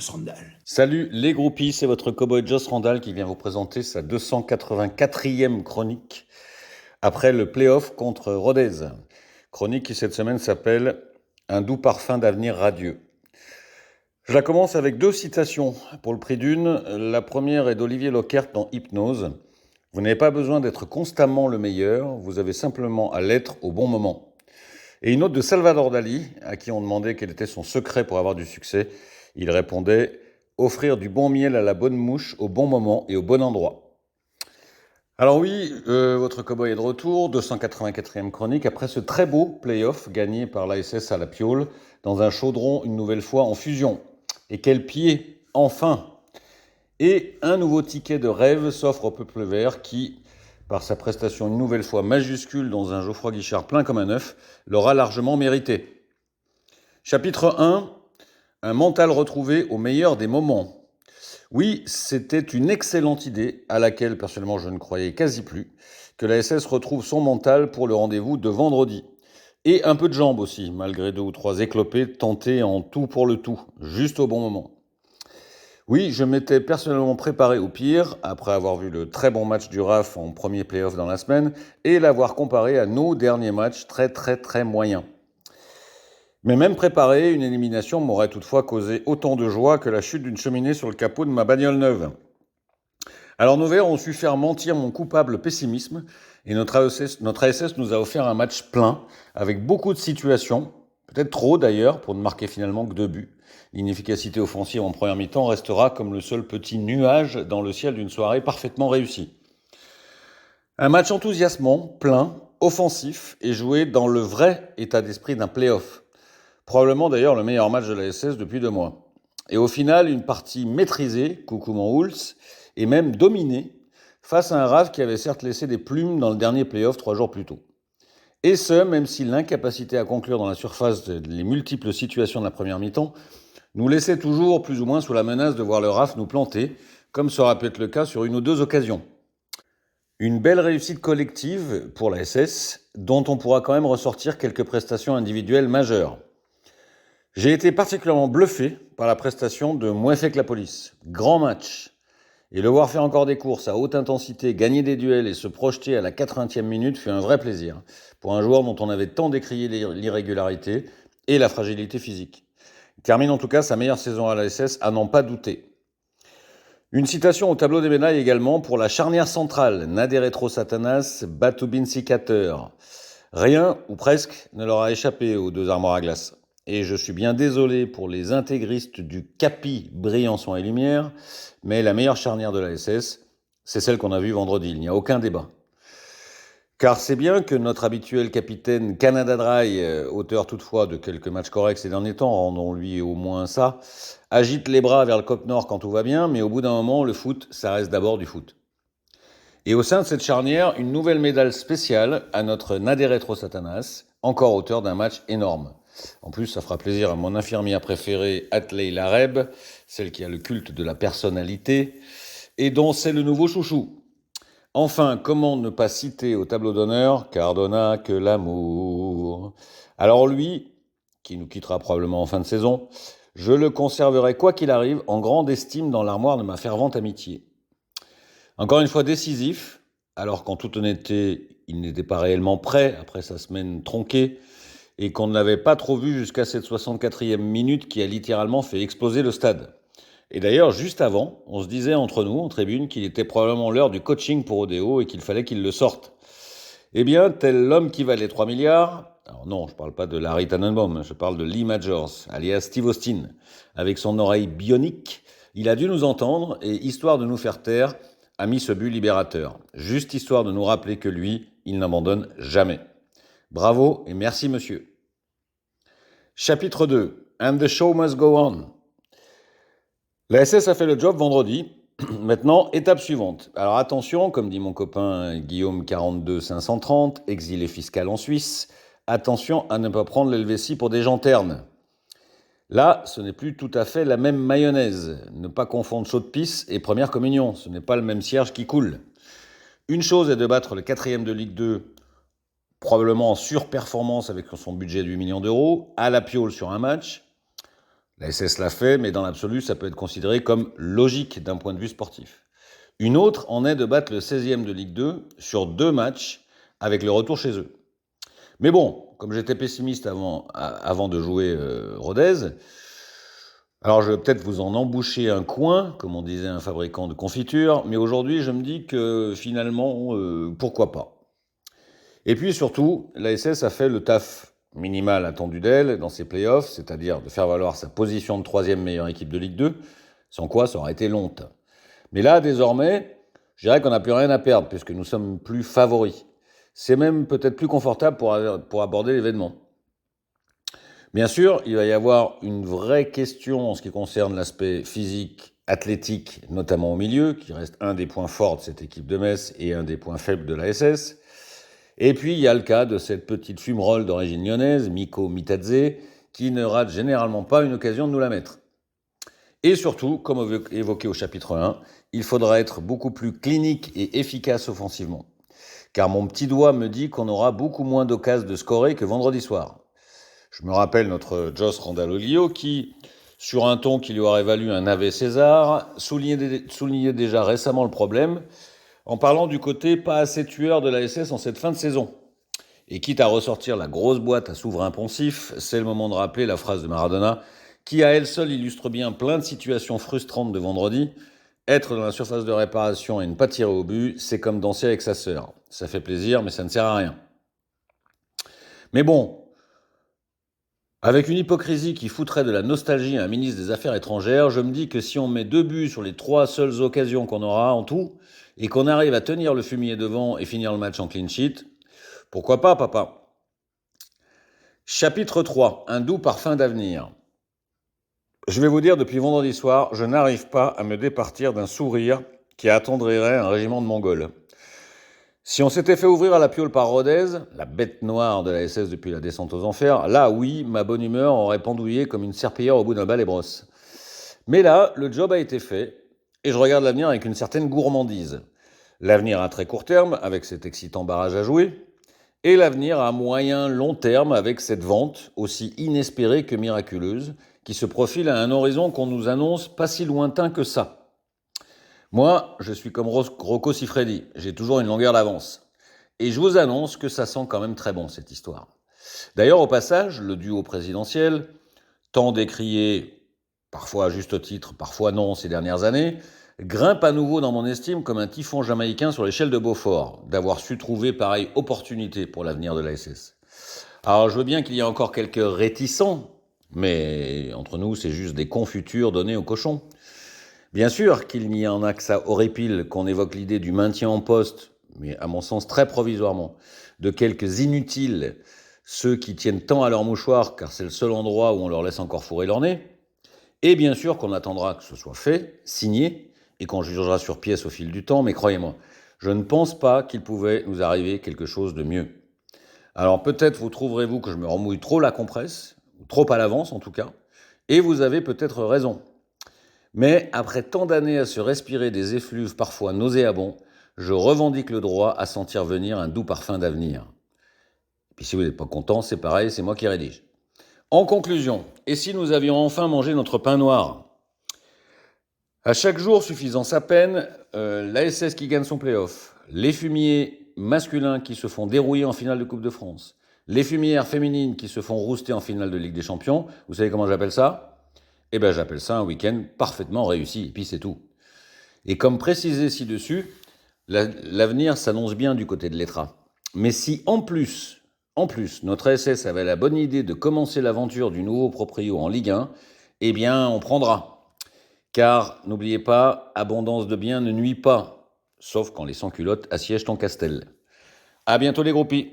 Joss Randall. Salut les groupies, c'est votre cowboy Joss Randall qui vient vous présenter sa 284e chronique après le play-off contre Rodez. Chronique qui cette semaine s'appelle « Un doux parfum d'avenir radieux ». Je la commence avec 2 citations pour le prix d'une. La première est d'Olivier Lockert dans Hypnose. « Vous n'avez pas besoin d'être constamment le meilleur, vous avez simplement à l'être au bon moment ». Et une autre de Salvador Dali, à qui on demandait quel était son secret pour avoir du succès. Il répondait « Offrir du bon miel à la bonne mouche au bon moment et au bon endroit ». Alors oui, votre cowboy est de retour, 284e chronique, après ce très beau play-off gagné par l'ASS à la Piole, dans un chaudron une nouvelle fois en fusion. Et quel pied, enfin! Et un nouveau ticket de rêve s'offre au peuple vert qui, par sa prestation une nouvelle fois majuscule dans un Geoffroy Guichard plein comme un œuf, l'aura largement mérité. Chapitre 1, un mental retrouvé au meilleur des moments. Oui, c'était une excellente idée, à laquelle personnellement je ne croyais quasi plus, que la SS retrouve son mental pour le rendez-vous de vendredi. Et un peu de jambes aussi, malgré 2 ou 3 éclopés tentés en tout pour le tout, juste au bon moment. Oui, je m'étais personnellement préparé au pire, après avoir vu le très bon match du RAF en premier play-off dans la semaine, et l'avoir comparé à nos derniers matchs très moyens. Mais même préparé, une élimination m'aurait toutefois causé autant de joie que la chute d'une cheminée sur le capot de ma bagnole neuve. Alors nos Verts ont su faire mentir mon coupable pessimisme, et notre ASS nous a offert un match plein, avec beaucoup de situations, peut-être trop d'ailleurs, pour ne marquer finalement que 2 buts. L'inefficacité offensive en première mi-temps restera comme le seul petit nuage dans le ciel d'une soirée parfaitement réussie. Un match enthousiasmant, plein, offensif, et joué dans le vrai état d'esprit d'un play-off. Probablement d'ailleurs le meilleur match de la SS depuis 2 mois. Et au final, une partie maîtrisée, coucou mon Hulz, et même dominée, face à un RAF qui avait certes laissé des plumes dans le dernier play-off 3 jours plus tôt. Et ce, même si l'incapacité à conclure dans la surface les multiples situations de la première mi-temps nous laissait toujours plus ou moins sous la menace de voir le RAF nous planter, comme ça aurait pu être le cas sur 1 ou 2 occasions. Une belle réussite collective pour la SS, dont on pourra quand même ressortir quelques prestations individuelles majeures. J'ai été particulièrement bluffé par la prestation de Moins fait que la police. Grand match. Et le voir faire encore des courses à haute intensité, gagner des duels et se projeter à la 80e minute fut un vrai plaisir, pour un joueur dont on avait tant décrié l'irrégularité et la fragilité physique. Il termine en tout cas sa meilleure saison à la SS, à n'en pas douter. Une citation au tableau des médailles également pour la charnière centrale, Nader Retro Satanas, Batoubin Sikater. Rien, ou presque, ne leur a échappé aux 2 armoires à glace. Et je suis bien désolé pour les intégristes du Capi Briançon et Lumière, mais la meilleure charnière de la SS, c'est celle qu'on a vue vendredi, il n'y a aucun débat. Car c'est bien que notre habituel capitaine Canada Dry, auteur toutefois de quelques matchs corrects ces derniers temps, rendons-lui au moins ça, agite les bras vers le Coq Nord quand tout va bien, mais au bout d'un moment, le foot, ça reste d'abord du foot. Et au sein de cette charnière, une nouvelle médaille spéciale à notre Nader Retro Satanas, encore auteur d'un match énorme. En plus, ça fera plaisir à mon infirmière préférée, Atley Lareb, celle qui a le culte de la personnalité, et dont c'est le nouveau chouchou. Enfin, comment ne pas citer au tableau d'honneur Cardona que l'amour. Alors lui, qui nous quittera probablement en fin de saison, je le conserverai quoi qu'il arrive en grande estime dans l'armoire de ma fervente amitié. Encore une fois décisif, alors qu'en toute honnêteté, il n'était pas réellement prêt après sa semaine tronquée, et qu'on ne l'avait pas trop vu jusqu'à cette 64e minute qui a littéralement fait exploser le stade. Et d'ailleurs, juste avant, on se disait entre nous, en tribune, qu'il était probablement l'heure du coaching pour Odeo et qu'il fallait qu'il le sorte. Eh bien, tel l'homme qui valait 3 milliards, alors non, je ne parle pas de Larry Tannenbaum, je parle de Lee Majors, alias Steve Austin, avec son oreille bionique, il a dû nous entendre et, histoire de nous faire taire, a mis ce but libérateur. Juste histoire de nous rappeler que lui, il n'abandonne jamais. Bravo et merci monsieur. Chapitre 2. And the show must go on. La SS a fait le job vendredi. Maintenant, étape suivante. Alors attention, comme dit mon copain Guillaume 42 530, exilé fiscal en Suisse, attention à ne pas prendre l'Helvétie pour des gens ternes. Là, ce n'est plus tout à fait la même mayonnaise. Ne pas confondre chaud de pisse et première communion. Ce n'est pas le même cierge qui coule. Une chose est de battre le 4e de Ligue 2, probablement en surperformance avec son budget de 8 millions d'euros, à la Piole sur un match. La SS l'a fait, mais dans l'absolu, ça peut être considéré comme logique d'un point de vue sportif. Une autre en est de battre le 16e de Ligue 2 sur 2 matchs avec le retour chez eux. Mais bon, comme j'étais pessimiste avant de jouer Rodez, alors je vais peut-être vous en emboucher un coin, comme on disait un fabricant de confiture, mais aujourd'hui je me dis que finalement, pourquoi pas. Et puis surtout, l'ASS a fait le taf minimal attendu d'elle dans ses playoffs, c'est-à-dire de faire valoir sa position de 3e meilleure équipe de Ligue 2, sans quoi ça aurait été honte. Mais là, désormais, je dirais qu'on n'a plus rien à perdre, puisque nous sommes plus favoris. C'est même peut-être plus confortable pour aborder l'événement. Bien sûr, il va y avoir une vraie question en ce qui concerne l'aspect physique, athlétique, notamment au milieu, qui reste un des points forts de cette équipe de Metz et un des points faibles de la SS. Et puis, il y a le cas de cette petite fumerolle d'origine lyonnaise, Miko Mitadze, qui ne rate généralement pas une occasion de nous la mettre. Et surtout, comme évoqué au chapitre 1, il faudra être beaucoup plus clinique et efficace offensivement. Car mon petit doigt me dit qu'on aura beaucoup moins d'occasions de scorer que vendredi soir. Je me rappelle notre Joss Randall-Olio qui, sur un ton qui lui aurait valu un Ave César, soulignait déjà récemment le problème en parlant du côté pas assez tueur de la SS en cette fin de saison. Et quitte à ressortir la grosse boîte à souverain poncif, c'est le moment de rappeler la phrase de Maradona qui à elle seule illustre bien plein de situations frustrantes de vendredi. Être dans la surface de réparation et ne pas tirer au but, c'est comme danser avec sa sœur. Ça fait plaisir, mais ça ne sert à rien. Mais bon, avec une hypocrisie qui foutrait de la nostalgie à un ministre des Affaires étrangères, je me dis que si on met 2 buts sur les 3 seules occasions qu'on aura en tout, et qu'on arrive à tenir le fumier devant et finir le match en clean sheet, pourquoi pas, papa? Chapitre 3, un doux parfum d'avenir. Je vais vous dire, depuis vendredi soir, je n'arrive pas à me départir d'un sourire qui attendrirait un régiment de Mongols. Si on s'était fait ouvrir à la piole par Rodez, la bête noire de la SS depuis la descente aux enfers, là oui, ma bonne humeur aurait pendouillé comme une serpillière au bout d'un balai brosse. Mais là, le job a été fait, et je regarde l'avenir avec une certaine gourmandise. L'avenir à très court terme, avec cet excitant barrage à jouer, et l'avenir à moyen long terme, avec cette vente, aussi inespérée que miraculeuse, qui se profile à un horizon qu'on nous annonce pas si lointain que ça. Moi, je suis comme Rocco Siffredi, j'ai toujours une longueur d'avance. Et je vous annonce que ça sent quand même très bon, cette histoire. D'ailleurs, au passage, le duo présidentiel, tant décrié, parfois à juste titre, parfois non ces dernières années, grimpe à nouveau dans mon estime comme un typhon jamaïcain sur l'échelle de Beaufort, d'avoir su trouver pareille opportunité pour l'avenir de la SS. Alors, je veux bien qu'il y ait encore quelques réticents, mais entre nous, c'est juste des confitures données aux cochons. Bien sûr qu'il n'y en a que ça horripile qu'on évoque l'idée du maintien en poste, mais à mon sens très provisoirement, de quelques inutiles, ceux qui tiennent tant à leur mouchoir car c'est le seul endroit où on leur laisse encore fourrer leur nez, et bien sûr qu'on attendra que ce soit fait, signé, et qu'on jugera sur pièce au fil du temps, mais croyez-moi, je ne pense pas qu'il pouvait nous arriver quelque chose de mieux. Alors peut-être vous trouverez-vous que je me remouille trop la compresse, ou trop à l'avance en tout cas, et vous avez peut-être raison. Mais après tant d'années à se respirer des effluves parfois nauséabonds, je revendique le droit à sentir venir un doux parfum d'avenir. Et puis si vous n'êtes pas content, c'est pareil, c'est moi qui rédige. En conclusion, et si nous avions enfin mangé notre pain noir? À chaque jour suffisant sa peine, l'ASS qui gagne son play-off, les fumiers masculins qui se font dérouiller en finale de Coupe de France, les fumières féminines qui se font rouster en finale de Ligue des Champions, vous savez comment j'appelle ça? Eh bien, j'appelle ça un week-end parfaitement réussi, et puis c'est tout. Et comme précisé ci-dessus, l'avenir s'annonce bien du côté de l'Etra. Mais si en plus, notre SS avait la bonne idée de commencer l'aventure du nouveau proprio en Ligue 1, eh bien, on prendra. Car, n'oubliez pas, abondance de biens ne nuit pas, sauf quand les sans-culottes assiègent ton castel. À bientôt les groupies.